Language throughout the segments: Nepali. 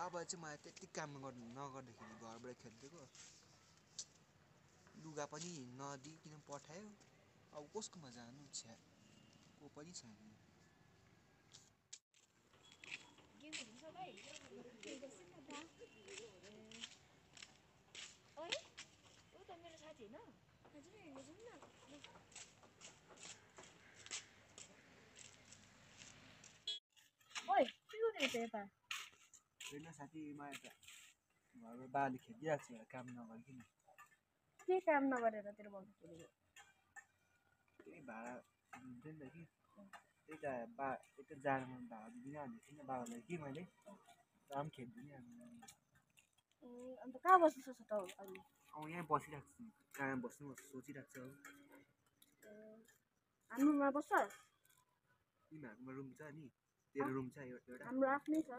बाबा चाहिँ मलाई त्यति काम नगर्दाखेरि घरबाट खेलिदिएको लुगा पनि नदिइकन पठायो अब कसकोमा जानु छ्या को पनि छैन होइन साथी मलाई त घरबाट बाबाले खेदिरहेको छ काम नगरिकन के काम नगरेर तेरो भन्नु खोजेको त्यही भाडा हुन्छ नि त कि त्यही त यता जानुमा भाडा दिदिनँ भनेको थिएँ नि बाबालाई कि मैले काम खेद्छु नि अन्त कहाँ बस्दैछस् त अहिले अब यहाँ बसिरहेको छु कहाँ बस्नु सोचिरहेको छु हाम्रोमा बस्छस् तिमीहरूकोमा रुम छ नि तेरो रुम छ एउटा हाम्रो आफ्नै छ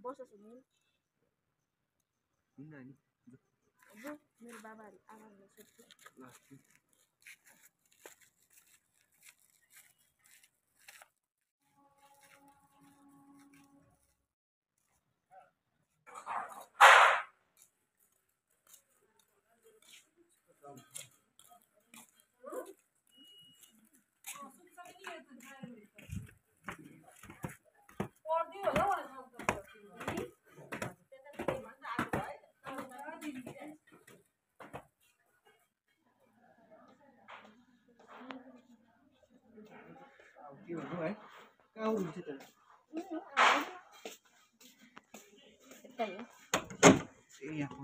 बस्छस् नि हिँड्न नि मेरो बाबाहरू आमाहरूले सोध्छु ल के भन्नु है कहाँ हुन्छ त ए यहाँ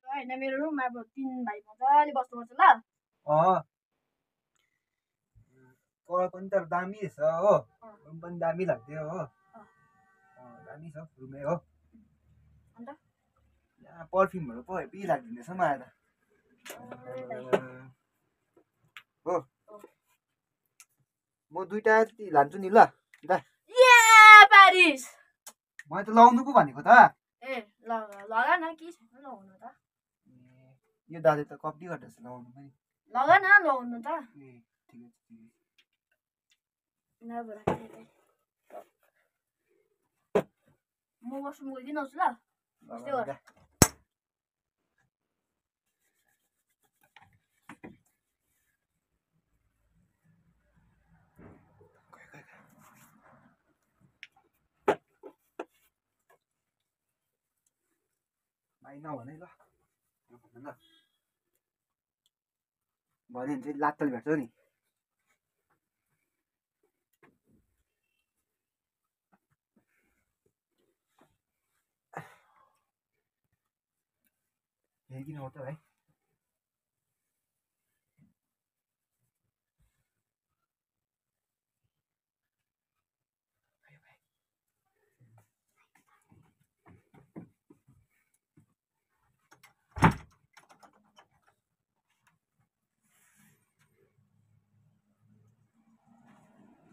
होइन मेरो रुम अब 3 भाइ मजाले बस्नुपर्छ ल कलर पनि तर दामी छ हो रुम पनि दामी लाग्थ्यो हो दामी छ रुमै हो अन्त यहाँ पर्फ्युमहरू पो हेभी लाग्दैछ मलाई त हो म 2टा लान्छु नि ल दा प्यारिस मैले त लाउनु पो भनेको त ए लगा न के छैन लगाउनु त यो दाले त कपी गर्दैछ लाउनु पनि लगा न लगाउनु त ए ठिकै छ म वासरुम गइदिन आउँछु ल बस्दै गर भाइ नभन है ल नभन ल भन्यो भने चाहिँ लात्तल भेट्छौ नि हेरिदिन हो त भाइ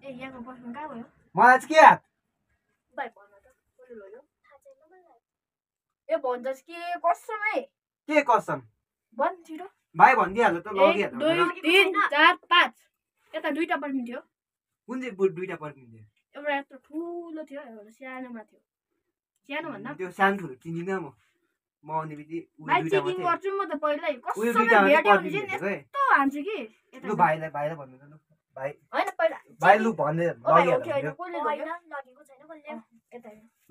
ए यहाँको बस्नु कहाँ गयो मलाई चाहिँ के याद भाइ भन त कसले लग्यो ए भन्छस् के कसम है के कसम भन् छिटो भाइ भनिदिइहाल्नु त लगिहाल्नु 1 2 3 4 5 यता 2टा पर्किन्थ्यो कुन चाहिँ 2टा पर्किन्थ्यो एउटा यत्रो ठुलो थियो एउटा सानोमा थियो सानो भन्दा त्यो सानो ठुलो चिन्दिनँ म आउने बित्तिकै भाइ चेकिङ गर्छु म त पहिल्यै कसम भेट्यो भने चाहिँ यस्तो हान्छु कि लु भाइलाई भन्नु त लु भाइ हैन पहिला भाइ लु भन्ने लगेको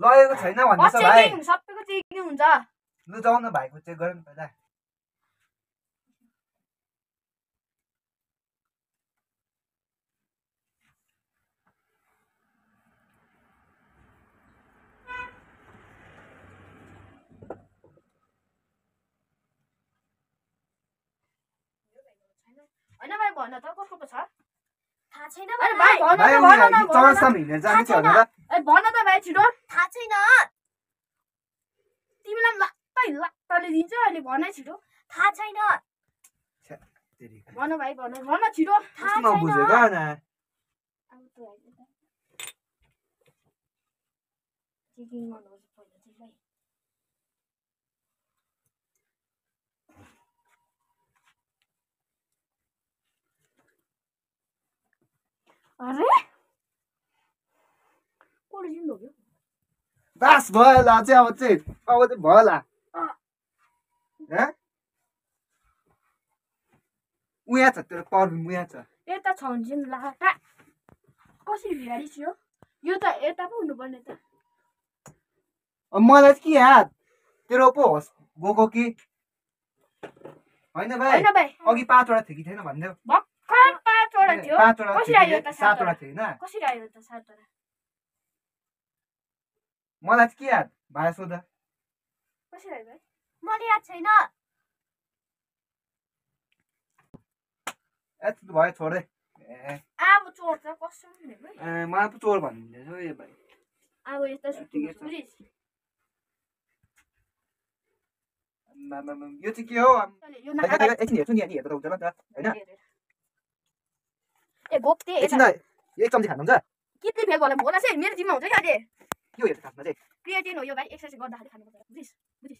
लगेको छैन भन्दैछ भाइ सबैको चेकिङ हुन्छ लु जाऊ न भाइको चेक गरौँ पहिला हैन भाइ भन त कसको पो छ थाहा छैन भाइ भन न चौरस्तामा हिँडेर जाने थियो भनेर ए भन त भाइ छिटो थाहा छैन तिमीलाई लाग्ताले दिन्छ अहिले भन छिटो थाहा छैन भन भाइ भन छिटो थाहा छैन बुझेको न अब त चेकिङ गर्नुपर्छ पहिला चाहिँ भाइ अरे कसले जिन्दो हो बास भयो होला चाहिँ अब चाहिँ भयो होला उया छ तेरो पर्फिम उया छ यता छ भने चाहिँ लाटा कसरी भिगाडी थियो यो त यता पो हुनुपर्ने त मलाई के याद तेरो पो होस् गएको कि होइन भाइ होइन भाइ अघि 5 वटा थियो कि थिएन भन्दै भर्खर 5 वटा थियो 5 वटा कसरी आयो त 7 वटा थियो होइन कसरी आयो त 7 वटा मलाई के याद भाइ सोध कसरी आयो भाइ मलाई याद छैन यस्तो भयो छोडे अब चोर त कसो हुने भाइ मलाई पो चोर भन्दैछ यो भाइ अब यता सुत्नु प्लिज यो चाहिँ के हो यो एकछिन हेर्छु नि अनि हेर्दा त हुँदैन नि त होइन ए गोप्ते एकछिन एक चम्ची खानुहुन्छ कितले फेल गर्ला होला चाहिँ मेरो जिम्मा हुन्छ क्या अहिले यो हेर्छ खासमा चाहिँ क्रिएटिन हो यो भाइ एक्सरसाइज गर्दाखेरि खानुपर्छ प्लिज प्लिज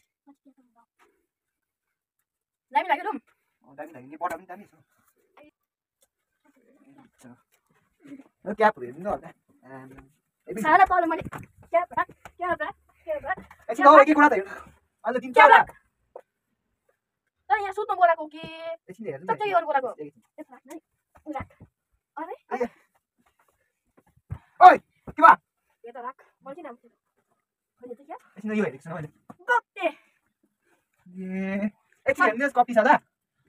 दामी लाग्यो रुम दामी लाग्यो नि बटा पनि दामी छ क्यापहरू हेर्नु न होला सारा तल मैले क्याप एकछिन एक कुरा त हेर्नु अन्त तिन चार तर यहाँ सुत्नु बोलाको के एकछिन हेर्नु सबै अरू बोलाको अरे ओइ के भयो यो त राख मैले नाम थियो अहिले चाहिँ क्या एकछिन यो हेरेको छु मैले गोप्ते ए एकछिन हेर्नु कपी छ दा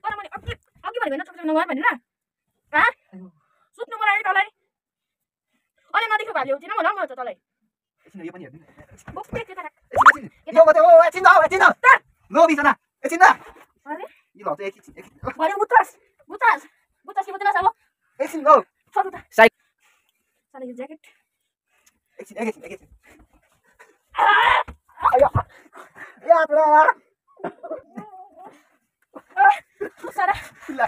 तर मैले अघि भनेको होइन चोक नगयो भनेर सुत्नु बोलायो तँलाई अहिले नदेखि भाले हुँदैन होला म त तँलाई एकछिन यो पनि हेर्नु गोप्ते के त राख एकछिन यो मात्रै हो एकछिन लो बिसना एकछिन अरे यो ल चाहिँ एकछिन भरे बुतास कि बुतास अब एकछिन लो सर त साइड साला यो ज्याकेट एकछिन आयो या पुरा सारा ल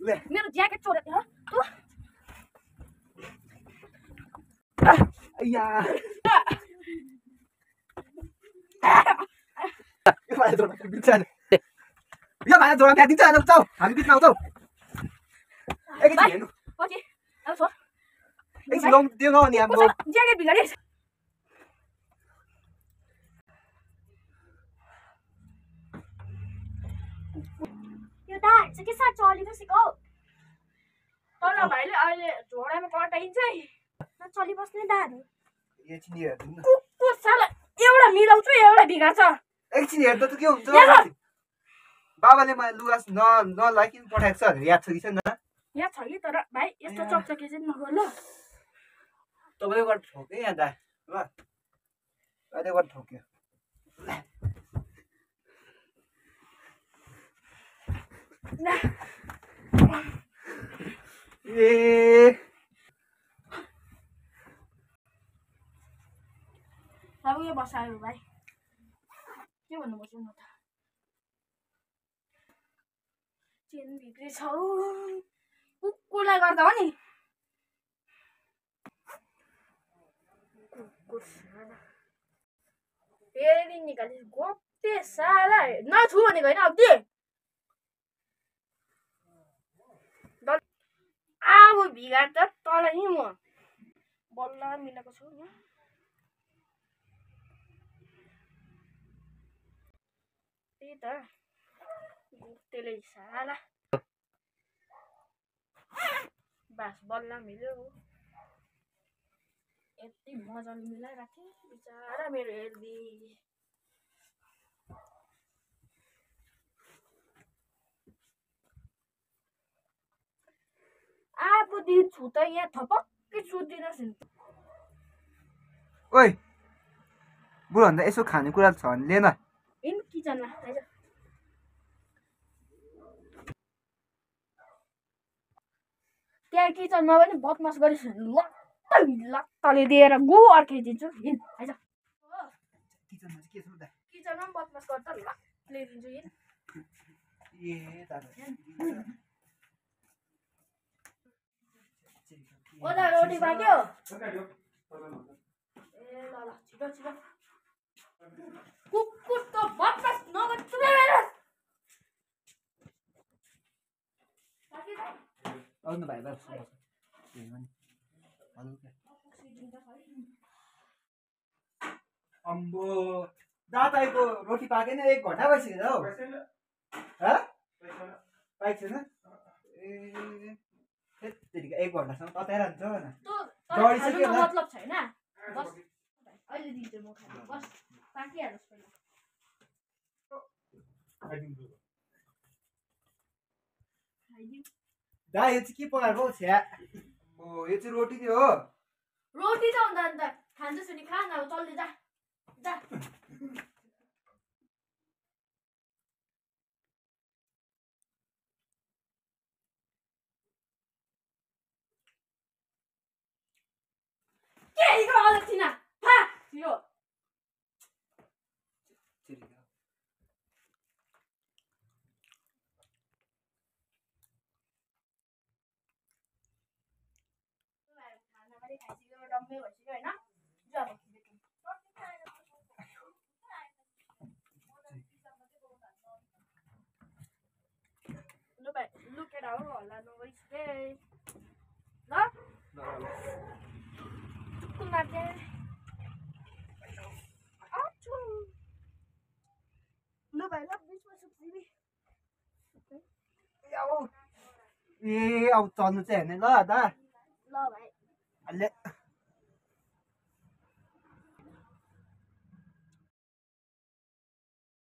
मेरो ज्याकेट चोरेको हो तँ अय्या यो भाइ जोडा दिन्छ होइन चौ हामी बिचमा आउँछौ एकछिन हेर्नु पछि अब छोड एकछिन लौ त्यो न अनि हाम्रो ज्याकेट बिगाडी यो दाहरू चाहिँ के साथ चलेको सिकौ तल भाइले अहिले झोडामा कटाइन्छ है चलिबस्ने दाहरू एकछिन हेर्नु न कुकुर साला एउटा मिलाउँछु एउटा बिगार्छ एकछिन हेर्दा त के हुन्छ बाबाले मलाई लुगा नलाइकिन पठाएको छ याद छ कि छैन यहाँ छ कि तर भाइ यस्तो चकचके चाहिँ नगर ल तपाईँले गर्दा ठोक्यो यहाँ दा ल अहिले गर्दा ठोक्यो ए अब यो बसायो भाइ के भन्नुपर्छ म त चेन बिग्री छ कुकुरलाई गर्दा हो नि कुकुर साला फेरि निकाले गोप्ते साला नछु भनेको होइन अब अब भिगार त तल नि म बल्ल मिलाएको छु यहाँ त्यही त गोप्तेले साला बास बल्ल मिल्यो यति मजाले मिलाइराखेँ बिचरा मेरो हेर्दी आफू दिन छु त यहाँ थपक्कै सुत्दिनुहोस् नि ओइ बुढो यसो खानेकुरा छ भने ले न इन किचनमा आइज त्यहाँ किचनमा पनि बदमास गरिस् लत्तले दिएर गु अर्काइदिन्छु हिँड आइज किचनमा चाहिँ के छ त किचनमा पनि बदमास गर्दा लत ल्याइदिन्छु हिँड ए दादा ओला रोटी पाक्यो ए ल ल छिटो छिटो कुकुर त बदमास नगर्छु मेरो आउनु भाइ अम्बो दादाईको रोटी पाकेन 1 घन्टा भइसक्यो हौ पाइक छैन ए त्यतिकै 1 घन्टासम्म तताइरहन्छ डढिसक्यो मतलब छैन बस अहिले दिन्छु म खानु बस पाकिहालोस् पहिला दा यो चाहिँ के पकाएको हौ छ्या ओ यो चाहिँ रोटी थियो हो रोटी त हुन्छ अन्त खान्छस् भने खा न अब चल्दै जा जा केही गरौँ थिन खा छिरो डम्मे भइसक्यो होइन जाऊ look at our होला nobody's face ल कुमारले आछु ल भाइ ल बिचमा सुक्सिबी ए अब चल्नु चाहिँ हेर्ने ल दा ल भाइ अहिले